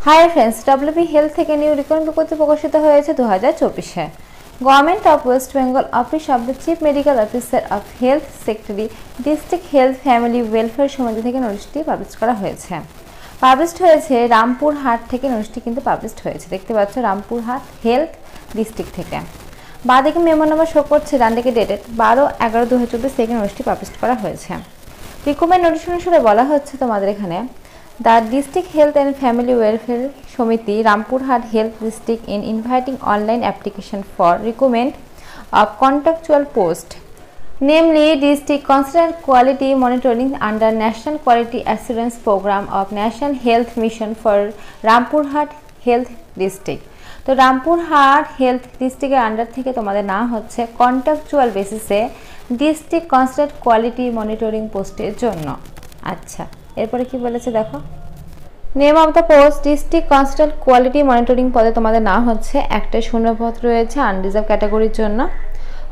High friends, WB health থেকে new recommend বিজ্ঞপ্তি প্রকাশিত হয়েছে 2024-এ। Government of West Bengal office of the chief medical officer of health secretary district health family welfare সমিতি থেকে নোটিশটি পাবলিশ করা হয়েছে। পাবলিশড হয়েছে রামপুরহাট থেকে। নোটিশটি কিন্তু পাবলিশড হয়েছে, দেখতে পাচ্ছ রামপুরহাট হেলথ ডিস্ট্রিক্ট থেকে। বাঁদিকে মেমো নাম্বার শো করছে, ডান দিকে ডেটেড 12/11/2024 থেকে নোটিশটি পাবলিশ করা হয়েছে। রিকমেন্ড নোটিশ অনুসারে বলা হচ্ছে তোমাদের এখানে, The District Health and Family Welfare Committee, Rampurhat Health District, in inviting online application for recommend of contractual post, namely District Constant Quality Monitoring under National Quality Assurance Program of National Health Mission for Rampurhat Health District. তো Rampurhat health ডিস্ট্রিক্টের under থেকে তোমাদের না হচ্ছে contractual বেসিসে district constant quality monitoring পোস্টের জন্য। আচ্ছা, এরপরে কি বলেছে দেখো, name of the post district constant quality monitoring পদে তোমাদের না হচ্ছে একটা শূন্যপদ রয়েছে আনরিজার্ভ ক্যাটাগরির জন্য।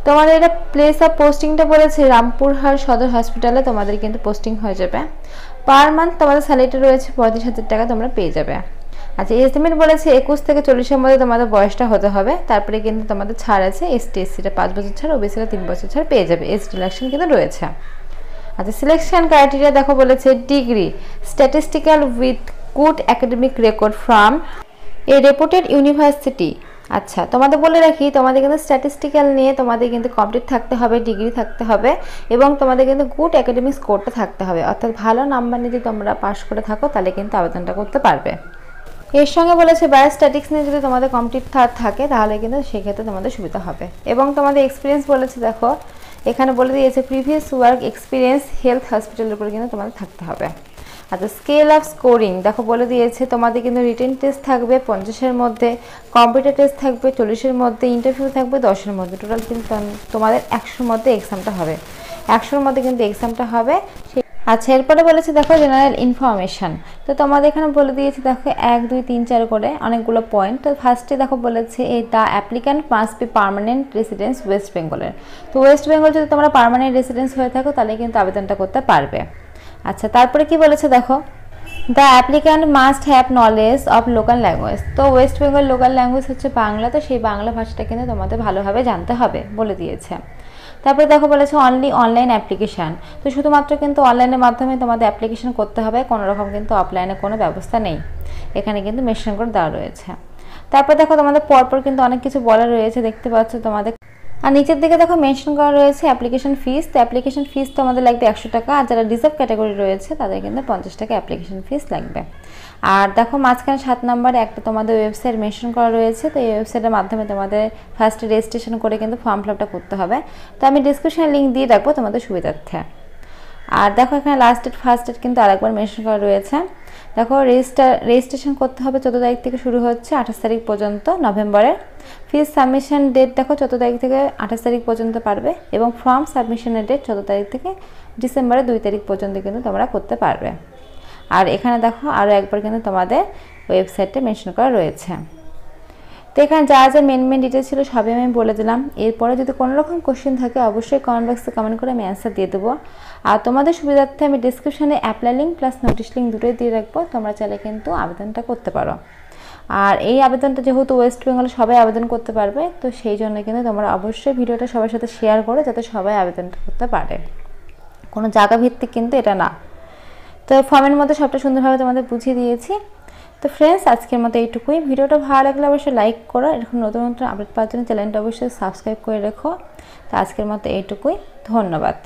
তোমাদের এটা প্লেস অফ পোস্টিংটা বলেছে রামপুরহাট সদর হসপিটালে তোমাদের কিন্তু পোস্টিং হয়ে যাবে। পার মান্থ তোমাদের স্যালারিটা রয়েছে 35,000 টাকা তোমরা পেয়ে যাবে। আচ্ছা, এস্টিমেট বলেছে 21 থেকে 40-এর মধ্যে তোমাদের বয়সটা হতে হবে। তারপরে কিন্তু তোমাদের ছাড় আছে, এসটি এসসিটা 5 বছর ছাড়, ওবিসিটা 3 বছর ছাড় পেয়ে যাবে। এজ রিল্যাকশন কিন্তু রয়েছে। আচ্ছা, সিলেকশন ক্রাইটেরিয়া দেখো বলেছে degree statistical with good academic record from a রেপুটেড university. আচ্ছা, তোমাদের বলে রাখি, তোমাদের কিন্তু স্ট্যাটিস্টিক্যাল নিয়ে তোমাদের কিন্তু কমপ্লিট থাকতে হবে, ডিগ্রি থাকতে হবে এবং তোমাদের কিন্তু গুড একাডেমিক স্কোরটা থাকতে হবে। অর্থাৎ ভালো নাম্বার নিয়ে যদি তোমরা পাস করে থাকো তাহলে কিন্তু আবেদনটা করতে পারবে। এর সঙ্গে বলেছে বায়োস্ট্যাটিক্স নিয়ে যদি তোমাদের কমপ্লিট থাকে তাহলে কিন্তু সেক্ষেত্রে তোমাদের সুবিধা হবে। এবং তোমাদের এক্সপিরিয়েন্স বলেছে দেখো, এখানে বলে দিয়েছে প্রিভিয়াস ওয়ার্ক এক্সপিরিয়েন্স হেলথ হসপিটালের উপরে কিন্তু তোমাদের থাকতে হবে। আচ্ছা, স্কেল অফ স্কোরিং দেখো বলে দিয়েছে তোমাদের কিন্তু রিটেন টেস্ট থাকবে 50-এর মধ্যে, কম্পিউটার টেস্ট থাকবে 40-এর মধ্যে, ইন্টারভিউ থাকবে 10-এর মধ্যে। টোটাল কিন্তু তোমাদের 100-এর মধ্যে এক্সামটা হবে, 100-এর মধ্যে কিন্তু এক্সামটা হবে। আচ্ছা, এরপরে বলেছে দেখো জেনারেল ইনফরমেশান। তো তোমাদের এখানে বলে দিয়েছে দেখো 1, 2, 3, 4 করে অনেকগুলো পয়েন্ট। তো ফার্স্টে দেখো বলেছে এই the applicant must be permanent residence West বেঙ্গলের। তো ওয়েস্ট বেঙ্গল যদি তোমরা পার্মানেন্ট রেসিডেন্স হয়ে থাকো তাহলে কিন্তু আবেদনটা করতে পারবে। আচ্ছা, তারপরে কি বলেছে দেখো, the applicant must have knowledge of local language. তো ওয়েস্ট বেঙ্গল লোকাল ল্যাঙ্গুয়েজ হচ্ছে বাংলা, তো সেই বাংলা ভাষাটা কিন্তু তোমাদের ভালোভাবে জানতে হবে বলে দিয়েছে। তারপরে দেখো বলেছে অনলি অনলাইন অ্যাপ্লিকেশান। তো শুধুমাত্র কিন্তু অনলাইনের মাধ্যমে তোমাদের অ্যাপ্লিকেশান করতে হবে, কোনো রকম কিন্তু অফলাইনে কোনো ব্যবস্থা নেই, এখানে কিন্তু মেনশন করে দেওয়া রয়েছে। তারপর দেখো তোমাদের পরপর কিন্তু অনেক কিছু বলা রয়েছে, দেখতে পাচ্ছ তোমাদের। আর নিচের দিকে দেখো মেনশন করা রয়েছে অ্যাপ্লিকেশন ফিস। তো অ্যাপ্লিকেশন ফিস তোমাদের লাগবে 100 টাকা, আর যারা রিজার্ভ ক্যাটাগরি রয়েছে তাদের কিন্তু 50 টাকা অ্যাপ্লিকেশন ফিস লাগবে। আর দেখো মাঝখানে 7 নম্বরে একটা তোমাদের ওয়েবসাইট মেনশন করা রয়েছে। তো এই ওয়েবসাইটের মাধ্যমে তোমাদের ফার্স্টে রেজিস্ট্রেশন করে কিন্তু ফর্ম ফিল আপটা করতে হবে। তো আমি ডিসক্রিপশনে লিঙ্ক দিয়ে রাখবো তোমাদের সুবিধার্থে। আর দেখো এখানে লাস্ট ডেট ফার্স্ট ডেট কিন্তু আরেকবার মেনশন করা রয়েছে। দেখো রেজিস্ট্রেশন করতে হবে 14 তারিখ থেকে শুরু হচ্ছে 28 তারিখ পর্যন্ত নভেম্বরের। ফিস সাবমিশন ডেট দেখো 14 তারিখ থেকে 28 তারিখ পর্যন্ত পারবে এবং ফর্ম সাবমিশনের ডেট 14 তারিখ থেকে ডিসেম্বরের 2 তারিখ পর্যন্ত কিন্তু তোমরা করতে পারবে। আর এখানে দেখো আরও একবার কিন্তু তোমাদের ওয়েবসাইটে মেনশন করা রয়েছে। তো এখানে যা যা মেন ডিটেলস ছিল সবই আমি বলে দিলাম। এরপরে যদি কোনো রকম কোশ্চেন থাকে অবশ্যই কমেন্ট বক্সে কমেন্ট করে আমি অ্যান্সার দিয়ে দেবো। আর তোমাদের সুবিধার্থে আমি ডিসক্রিপশনে apply link plus notice link দুটোই দিয়ে রাখবো, তোমরা চাইলে কিন্তু আবেদনটা করতে পারো। আর এই আবেদনটা যেহেতু ওয়েস্ট বেঙ্গলে সবাই আবেদন করতে পারবে, তো সেই জন্য কিন্তু তোমরা অবশ্যই ভিডিওটা সবার সাথে শেয়ার করো যাতে সবাই আবেদনটা করতে পারে, কোনো জায়গা ভিত্তিক কিন্তু এটা না। তো ফর্মের মধ্যে সবটা সুন্দরভাবে তোমাদের বুঝিয়ে দিয়েছি। তো ফ্রেন্ডস, আজকের মতো এইটুকুই। ভিডিওটা ভালো লাগলে অবশ্যই লাইক করো, এরকম নতুন নতুন আপডেট পাওয়ার জন্য চ্যানেলটা অবশ্যই সাবস্ক্রাইব করে রেখো। তো আজকের মতো এইটুকুই, ধন্যবাদ।